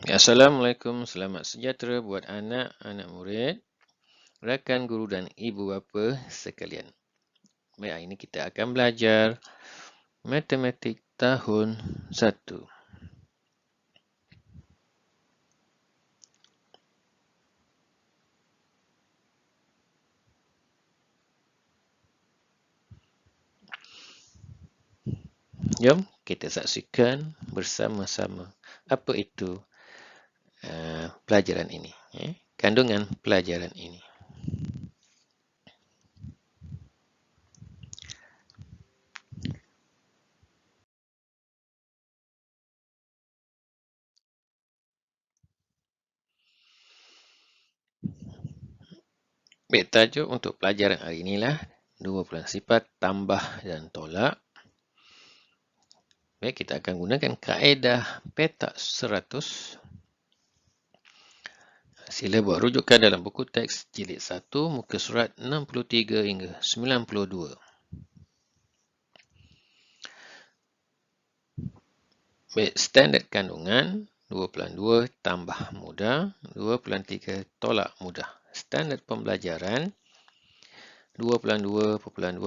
Assalamualaikum, selamat sejahtera buat anak-anak murid, rakan guru dan ibu bapa sekalian. Baik, hari ini kita akan belajar matematik tahun 1. Jom kita saksikan bersama-sama apa itu pelajaran ini, kandungan pelajaran ini. Baik, tajuk untuk pelajaran hari inilah dua bulan sifat tambah dan tolak. Baik, kita akan gunakan kaedah petak 100. Sila buat rujukan dalam buku teks jilid 1, muka surat 63 hingga 92. Baik, standard kandungan 2/2 tambah mudah, 2/3 tolak mudah. Standard pembelajaran 2/2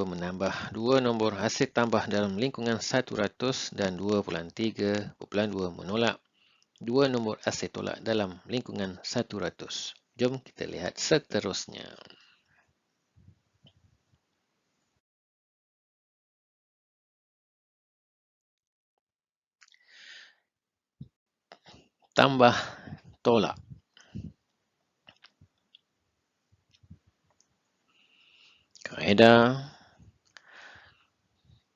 menambah 2 nombor hasil tambah dalam lingkungan 100 dan 2/3 menolak 2 nombor hasil tolak dalam lingkungan 100. Jom kita lihat seterusnya. Tambah tolak. Kaedah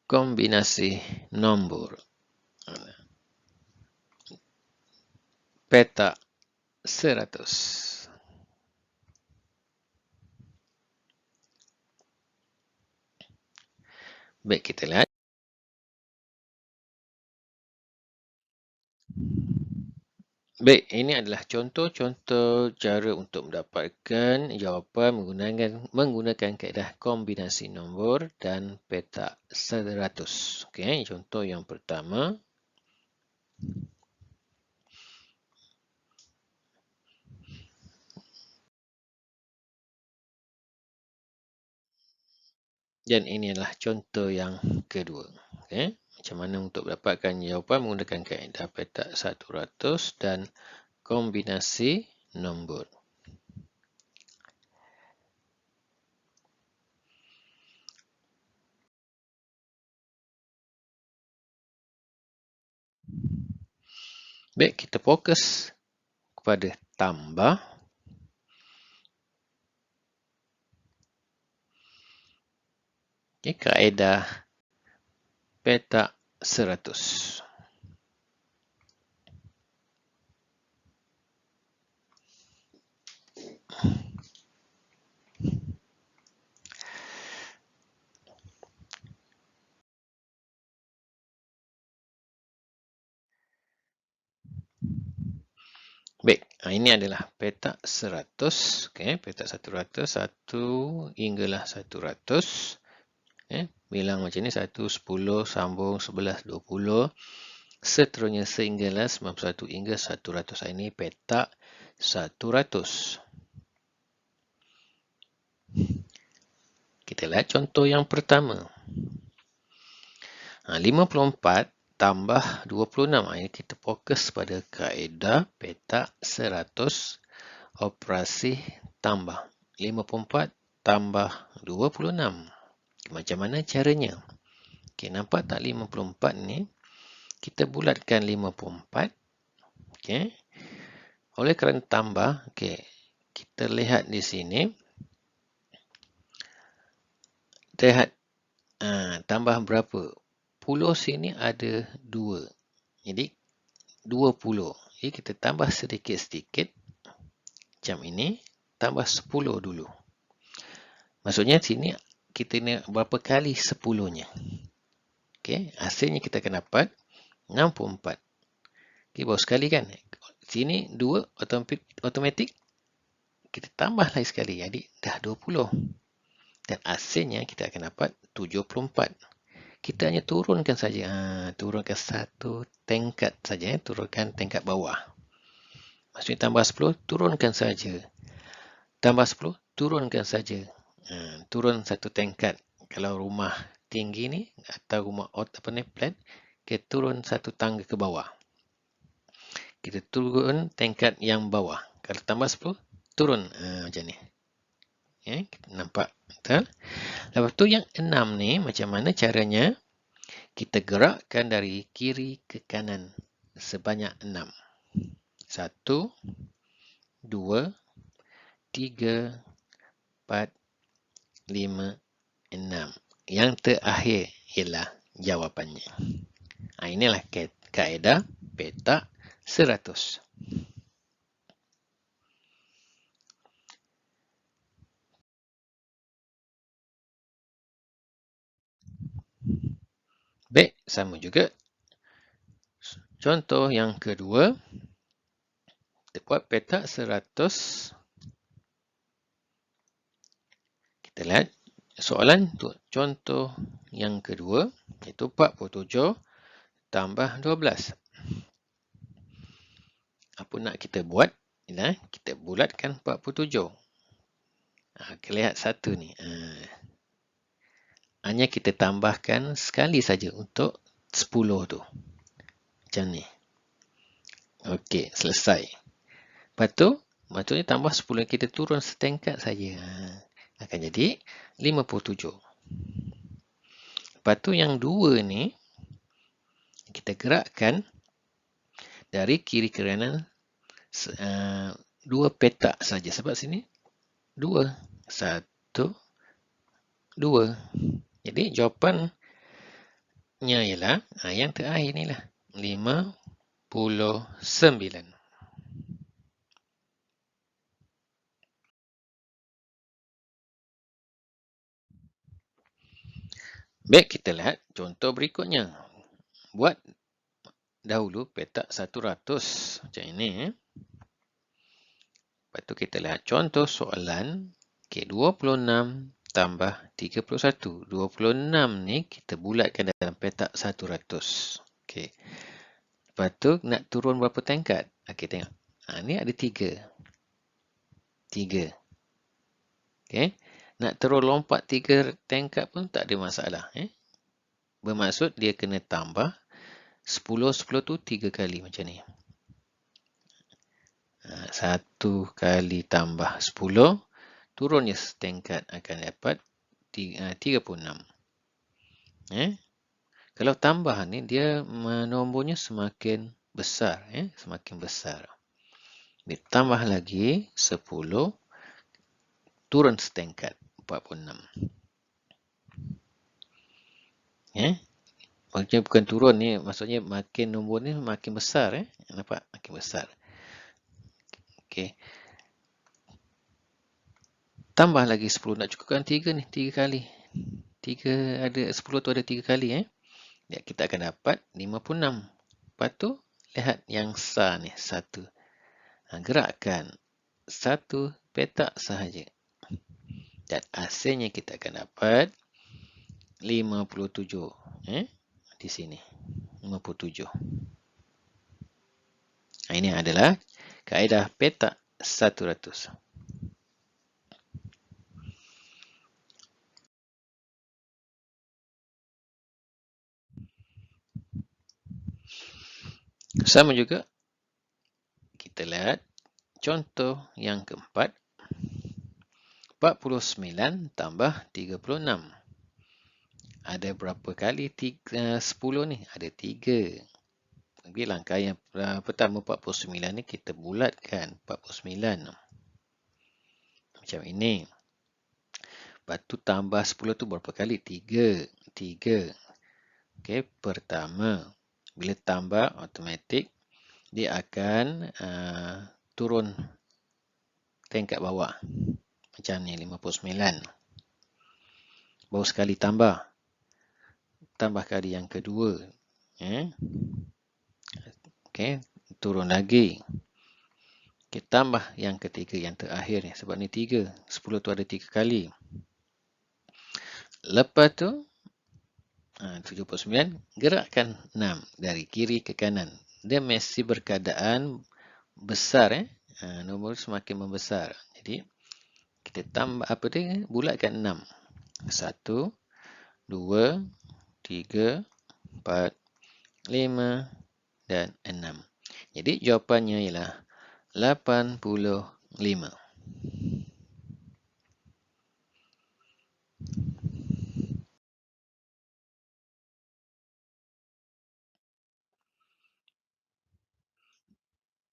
kombinasi nombor. Petak 100. Baik, kita lihat. Baik, ini adalah contoh-contoh cara untuk mendapatkan jawapan menggunakan kaedah kombinasi nombor dan petak 100. Okey, contoh yang pertama. Dan ini adalah contoh yang kedua. Okey, macam mana untuk mendapatkan jawapan menggunakan kaedah petak 100 dan kombinasi nombor. Baik, kita fokus kepada tambah. Okay, kaedah petak 100. Baik, ini adalah petak 100. Okay, petak 100, 1 hinggalah 100. Okay, bilang macam ni, 1, 10, sambung 11, 20. Seterusnya sehinggalah 91 hingga 100. Ini petak 100. Kita lihat contoh yang pertama. 54 tambah 26. Ini kita fokus pada kaedah petak 100 operasi tambah. 54 tambah 26. Macam mana caranya? Okey, nampak tak 54 ni? Kita bulatkan 54. Okey. Oleh kerana tambah, okey, kita lihat di sini. Lihat tambah berapa? Puluh sini ada 2. Jadi 20. Jadi kita tambah sedikit-sedikit. Macam ini. Tambah 10 dulu. Maksudnya sini kita ni berapa kali 10-nya. Okey, hasilnya kita akan dapat 64. Okey, baru sekali kan? Sini 2 automatik. Kita tambah lagi sekali. Jadi dah 20. Dan hasilnya kita akan dapat 74. Kita hanya turunkan saja. Turunkan satu tingkat saja. Turunkan tingkat bawah. Maksudnya tambah 10, turunkan saja. Tambah 10, turunkan saja. Turun satu tingkat. Kalau rumah tinggi ni, atau rumah flat, kita turun satu tangga ke bawah. Kita turun tingkat yang bawah. Kalau tambah 10, turun. Macam ni. Kita nampak. Betul? Lepas tu yang 6 ni, macam mana caranya? Kita gerakkan dari kiri ke kanan sebanyak 6. 1, 2, 3, 4, 5, 6. Yang terakhir ialah jawapannya. Inilah kaedah petak 100. Baik, sama juga. Contoh yang kedua. Kita buat petak 100. Kita lihat soalan contoh yang kedua, iaitu 47 tambah 12. Apa nak kita buat? Kita bulatkan 47. Kita lihat satu ni. Hanya kita tambahkan sekali saja untuk 10 tu. Macam ni. Okey, selesai. Lepas tu, maksudnya tambah 10, kita turun setingkat saja. Akan jadi 57. Lepas tu yang 2 ni, kita gerakkan dari kiri ke kanan 2 petak saja. Sebab sini 2. 1, 2. Jadi jawapannya ialah yang terakhir ni lah. 59. Baik, kita lihat contoh berikutnya. Buat dahulu petak 100. Macam ini. Lepas tu kita lihat contoh soalan. Okay, 26 tambah 31. 26 ni kita bulatkan dalam petak 100. Okay. Lepas tu nak turun berapa tingkat? Okay, tengok. Ni ada 3. 3. Okay. Nak terus lompat 3 tingkat pun tak ada masalah. Bermaksud dia kena tambah 10 tu 3 kali macam ni. 1 kali tambah 10. Turunnya setingkat akan dapat 36. Kalau tambah ni dia nombornya semakin besar. Semakin besar. Ditambah lagi 10. Turun setingkat 46. Maksudnya bukan turun ni, maksudnya makin nombor ni makin besar. Nampak? Makin besar. Okey. Tambah lagi 10. Nak cukupkan 3 ni. 3 kali. 3 ada 10 tu ada 3 kali. Kita akan dapat 56. Lepas tu, lihat yang sar ni. 1. Gerakkan 1 petak sahaja. Dan hasilnya kita akan dapat 57. Di sini. 57. Ini adalah kaedah petak 100. Sama juga, kita lihat contoh yang keempat. 49 tambah 36. Ada berapa kali 10 ni? Ada 3. Jadi langkah yang pertama 49 ni kita bulatkan 49. Macam ini. Lepas tu tambah 10 tu berapa kali? 3. 3. Okey, pertama. Bila tambah automatik, dia akan turun tingkat bawah. Macam ni 59. Baru sekali tambah. Tambah kali yang kedua. Okey, turun lagi. Okay, tambah yang ketiga, yang terakhir ni. Sebab ni 3. 10 tu ada 3 kali. Lepas tu, 79, gerakkan 6 dari kiri ke kanan. Dia mesti berkeadaan besar. Nombor semakin membesar. Jadi, kita tambah apa dia? Bulatkan 6. 1, 2, 3, 4, 5 dan 6. Jadi, jawapannya ialah 85.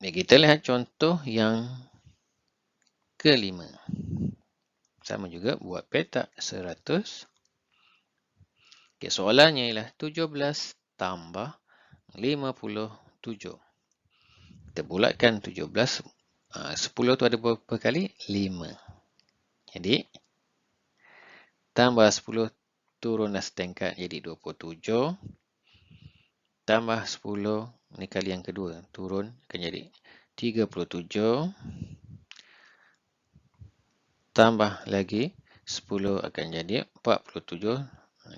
Kita lihat contoh yang kelima. Sama juga buat petak 100. Okay, soalannya ialah 17 tambah 57. Kita bulatkan 17. 10 tu ada berapa kali? 5. Jadi, tambah 10 turunlah setingkat jadi 27. Tambah 10, ni kali yang kedua. Turun akan jadi 37. Tambah lagi 10 akan jadi 47.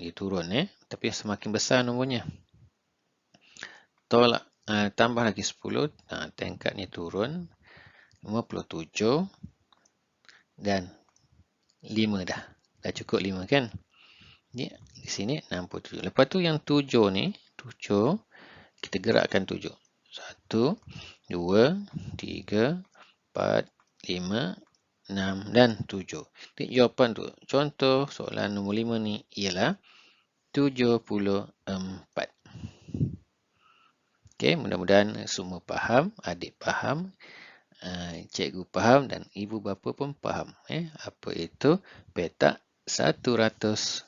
Dia turun. Tapi semakin besar nombornya. Tolak. Tambah lagi 10. Tingkat ni turun. 57. Dan 5 dah. Dah cukup 5 kan? Ni di sini 67. Lepas tu yang 7 ni. 7. Kita gerakkan 7. 1, 2, 3, 4, 5, 6 dan 7. Jadi jawapan tu. Contoh soalan nombor 5 ni ialah 74. Okey, mudah-mudahan semua faham, adik faham, cikgu faham dan ibu bapa pun faham. Apa itu petak 100,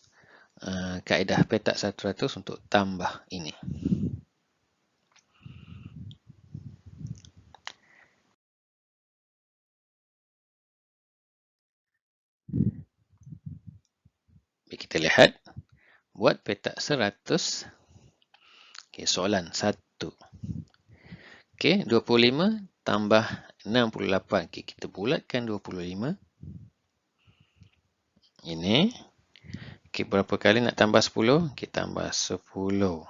kaedah petak 100 untuk tambah ini. Kita lihat, buat petak 100. Okey, soalan 1. Okey, 25 tambah 68. Okey, kita bulatkan 25. Ini. Okey, berapa kali nak tambah 10? Okey, tambah 10.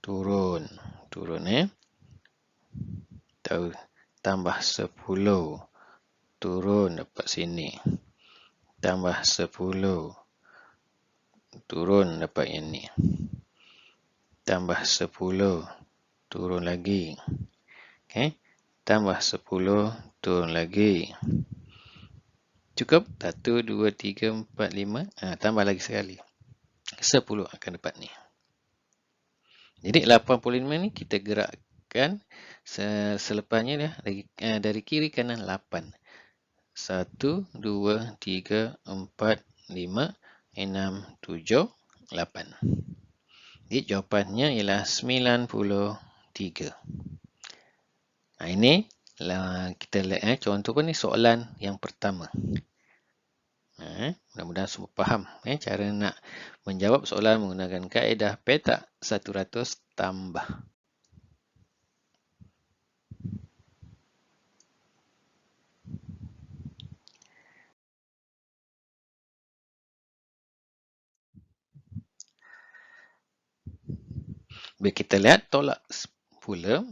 Turun. Turun Tahu. Tambah 10. Turun dapat sini. Tambah 10. Turun dapat yang ni. Tambah 10. Turun lagi. Okey. Tambah 10. Turun lagi. Cukup? 1, 2, 3, 4, 5. Tambah lagi sekali. 10 akan dapat ni. Jadi 85 ni kita gerakkan selepasnya dah dari kiri kanan 8. 1, 2, 3, 4, 5, 6, 7, 8. Jadi jawapannya ialah 93. Ini kita lihat contoh pun ni soalan yang pertama. Mudah-mudahan semua faham cara nak menjawab soalan menggunakan kaedah petak 100 tambah. Bila kita lihat tolak pula.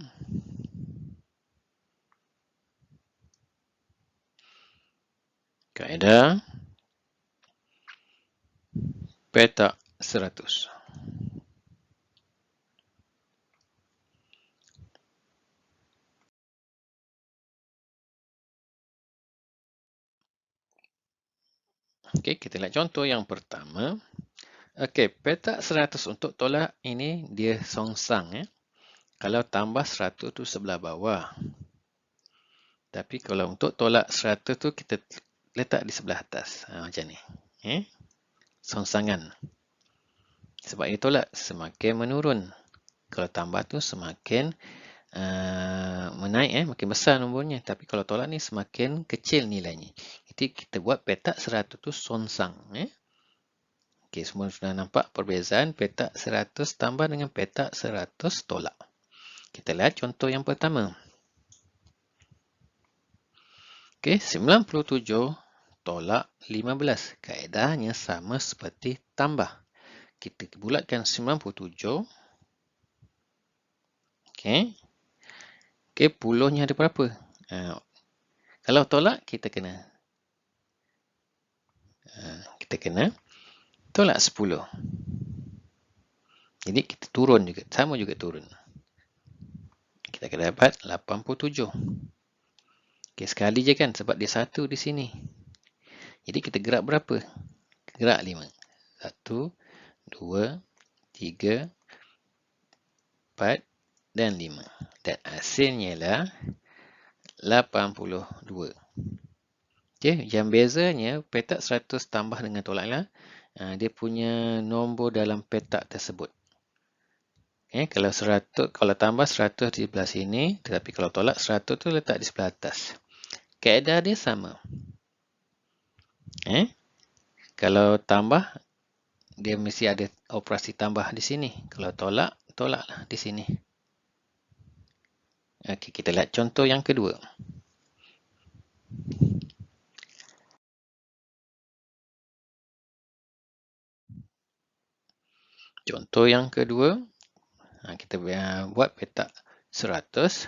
Kaedah petak 100. Okey, kita lihat contoh yang pertama. Okey, petak 100 untuk tolak ini dia songsang. Kalau tambah 100 tu sebelah bawah. Tapi kalau untuk tolak 100 tu kita letak di sebelah atas. Macam ni. Songsangan. Sebab dia tolak semakin menurun. Kalau tambah tu semakin menaik, makin besar nombornya. Tapi kalau tolak ni semakin kecil nilainya. Jadi kita buat petak 100 tu songsang. Okey, semua sudah nampak perbezaan petak 100 tambah dengan petak 100 tolak. Kita lihat contoh yang pertama. Okey, 97 tolak 15. Kaedahnya sama seperti tambah. Kita bulatkan 97. Okey. Okey, puluhnya ada berapa? Kalau tolak, kita kena tolak 10. Jadi kita turun juga. Sama juga turun. Kita akan dapat 87. Okey, sekali je kan sebab dia satu di sini. Jadi kita gerak berapa? Gerak 5. 1, 2, 3, 4 dan 5. Dan hasilnya ialah 82. Okey, yang bezanya petak 100 tambah dengan tolaklah dia punya nombor dalam petak tersebut. Kalau 100, kalau tambah 100 di sebelah sini, tetapi kalau tolak 100 tu letak di sebelah atas. Kaedah dia sama. Kalau tambah, dia mesti ada operasi tambah di sini. Kalau tolak, tolaklah di sini. Okey, kita lihat contoh yang kedua. Contoh yang kedua, kita buat petak 100.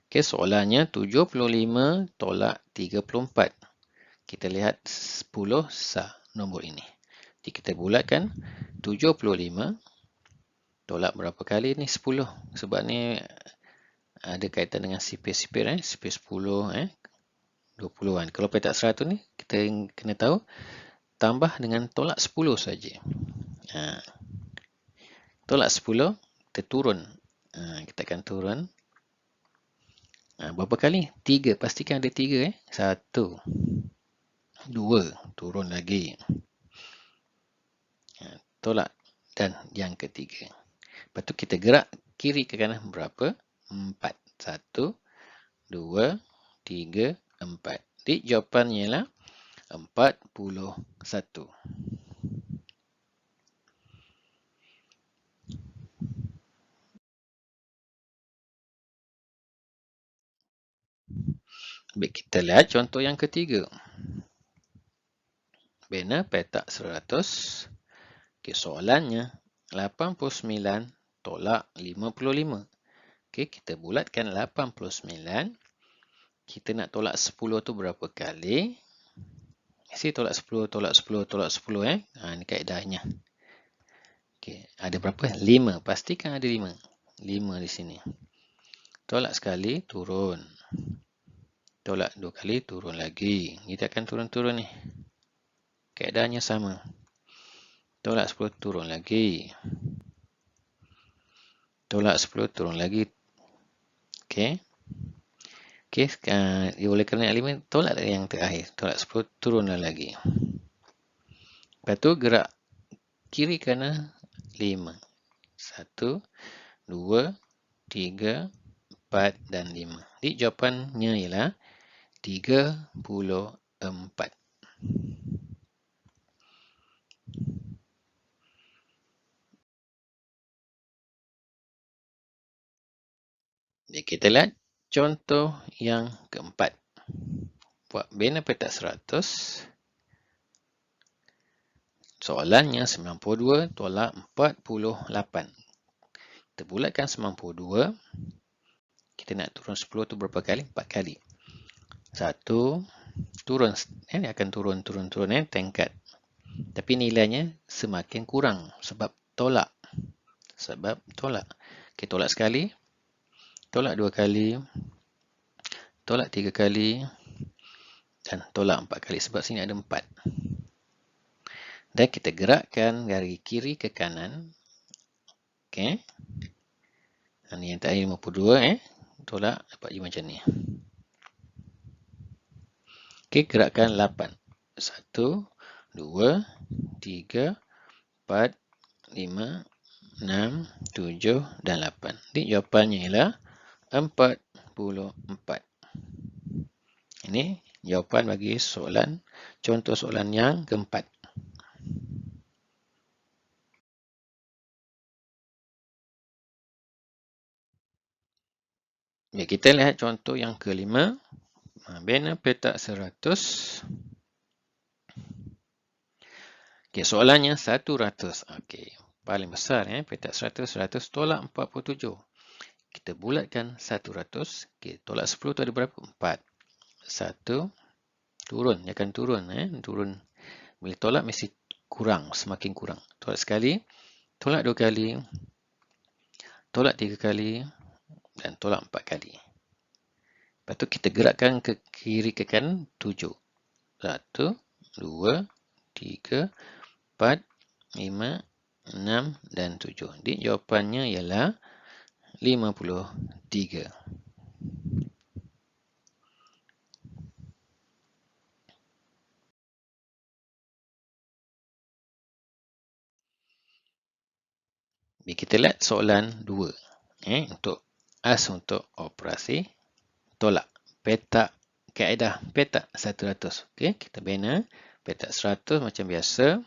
Okey, soalannya 75 tolak 34. Kita lihat 10 sah nombor ini. Jadi kita bulatkan 75 tolak berapa kali ni? 10. Sebab ni ada kaitan dengan sipir-sipir. Sipir 10, 20-an. Kalau petak 100 ni, kita kena tahu tambah dengan tolak 10 saja. Tolak 10, kita turun. Kita akan turun. Berapa kali? 3. Pastikan ada 3. 1, 2. Turun lagi. Tolak. Dan yang ketiga. Lepas tu kita gerak kiri ke kanan berapa? 4. 1, 2, 3, 4. Jadi jawapannya ialah 41. Baik, kita lihat contoh yang ketiga. Bina petak 100. Okey, soalannya 89 tolak 55. Okey, kita bulatkan 89. Kita nak tolak 10 tu berapa kali? Mesti tolak 10, tolak 10, tolak 10. Ini kaedahnya. Okey, ada berapa? 5. Pastikan ada 5. 5 di sini. Tolak sekali, turun. Tolak 2 kali, turun lagi. Kita akan turun-turun ni. Kaedahnya sama. Tolak 10, turun lagi. Tolak 10, turun lagi. Okey. Okey, oleh kerana 5, tolak yang terakhir. Tolak 10, turunlah lagi. Lepas tu, gerak kiri kanan 5. 1, 2, 3, 4 dan 5. Jadi jawapannya ialah 34. Jadi kita lihat contoh yang keempat. Buat bina petak 100. Soalannya 92 tolak 48. Kita bulatkan 92. Kita nak turun 10 tu berapa kali? 4 kali. 1, turun. Ini akan turun, tingkat. Tapi nilainya semakin kurang sebab tolak. Okey, tolak sekali. Tolak 2 kali. Tolak 3 kali. Dan tolak 4 kali sebab sini ada 4. Dan kita gerakkan dari kiri ke kanan. Okey. Ini yang tadi 52 tolak dapat macam ni. Okey, gerakkan 8. 1, 2, 3, 4, 5, 6, 7 dan 8. Jadi jawapannya ialah 44. Ini jawapan bagi soalan, contoh soalan yang keempat. Baik, kita lihat contoh yang kelima. Bina petak 100. Okey, soalannya 100. Okey, paling besar petak 100, 100 tolak 47. Kita bulatkan 100. Okey, tolak 10 tu ada berapa? 4. 1 turun, dia akan turun turun. Bila tolak mesti kurang, semakin kurang. Tolak sekali, tolak 2 kali, tolak 3 kali dan tolak 4 kali. Lepas tu kita gerakkan ke kiri ke kanan 7. 1, 2, 3, 4, 5, 6 dan 7. Jadi jawapannya ialah 53. Kita lihat soalan 2. Untuk untuk operasi tolak. Petak kaedah petak 100. Okey, kita bina petak 100 macam biasa.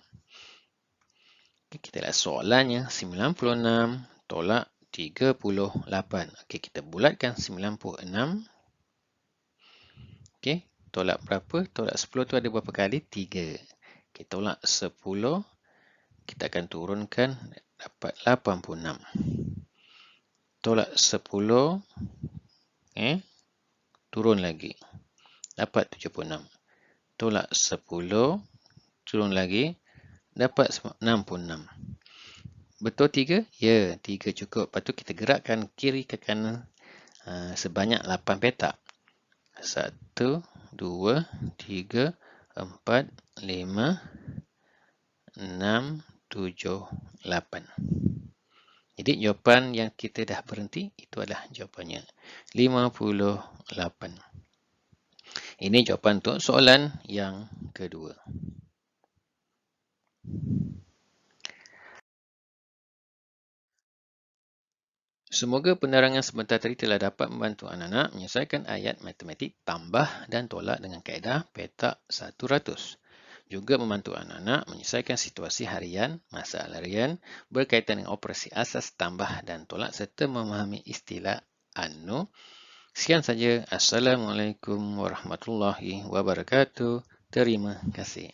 Okay, kita lihat soalannya 96 tolak 38. Okey, kita bulatkan 96. Okey, tolak berapa? Tolak 10 tu ada berapa kali? 3. Kita tolak 10. Kita akan turunkan dapat 86. Tolak 10. Turun lagi. Dapat 76. Tolak 10. Turun lagi. Dapat 66. Betul 3? Ya, 3 cukup. Lepas tu kita gerakkan kiri ke kanan sebanyak 8 petak. 1, 2, 3, 4, 5, 6, 7, 8. Jadi jawapan yang kita dah berhenti itu adalah jawapannya 58. Ini jawapan untuk soalan yang kedua. Semoga penerangan sebentar tadi telah dapat membantu anak-anak menyelesaikan ayat matematik tambah dan tolak dengan kaedah petak 100. Juga membantu anak-anak menyelesaikan situasi harian, masalah harian berkaitan dengan operasi asas tambah dan tolak serta memahami istilah ANU. Sekian saja. Assalamualaikum warahmatullahi wabarakatuh. Terima kasih.